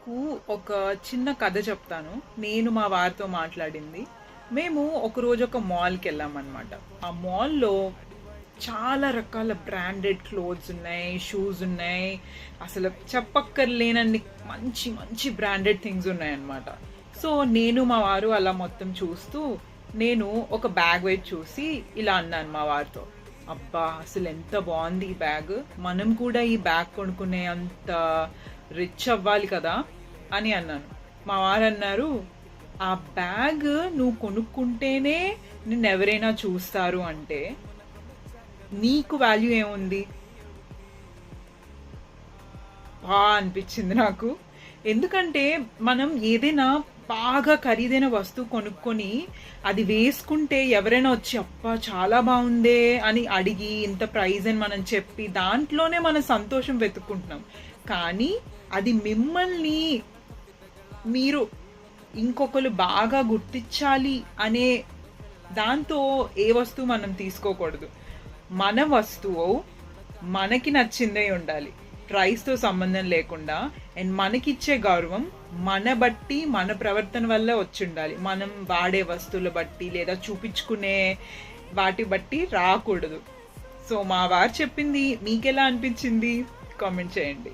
మీకు ఒక చిన్న కథ చెప్తాను. నేను మా వారితో మాట్లాడింది. మేము ఒకరోజు ఒక మాల్‌కి వెళ్ళామన్నమాట. ఆ మాల్‌లో చాలా రకాల బ్రాండెడ్ క్లోత్స్ ఉన్నాయి, షూస్ ఉన్నాయి. అసలు చెప్పక్కర్లేనన్ని మంచి మంచి బ్రాండెడ్ థింగ్స్ ఉన్నాయన్నమాట. సో, నేను మా వారు అలా మొత్తం చూస్తూ, నేను ఒక బ్యాగ్ వైపు చూసి ఇలా అన్నాను మా వారితో. అబ్బా! అసలెంత బావుంది ఈ బ్యాగ్. మనం కూడా ఈ బ్యాగ్ కొనుక్కునే అంత రిచ్ అవ్వాలి కదా! అని అన్నాను. మా వారన్నారు, "ఆ బ్యాగ్ నువ్వు కొనుక్కుంటేనే నిన్నెవరైనా చూస్తారు అంటే, నీకు వాల్యూ ఏముంది?" అనిపిచ్చింది నాకు. ఎందుకంటే, మనం ఏదైనా బాగా ఖరీదైన వస్తువు కొనుక్కొని, అది వేసుకుంటే ఎవరైనా వచ్చి, "అబ్బా! చాలా బావుందే" అని అడిగి, ఇంత ప్రైజ్ అని మనం చెప్పి, దాంట్లోనే మన సంతోషం వెతుక్కుంటున్నాం. కానీ, అది మిమ్మల్ని మీరు ఇంకొకళ్ళు బాగా గుర్తించాలి అనే దాంతో ఏ వస్తువు మనం తీసుకోకూడదు. మన వస్తువు మనకి నచ్చిందే ఉండాలి. ప్రైస్‌తో సంబంధం లేకుండా అండ్ మనకిచ్చే గౌరవం మన బట్టి, మన ప్రవర్తన వల్ల వచ్చుండాలి. మనం వాడే వస్తువుల బట్టి లేదా చూపించుకునే వాటి బట్టి రాకూడదు. సో, మా వారు చెప్పింది మీకెలా అనిపించింది? కామెంట్ చేయండి.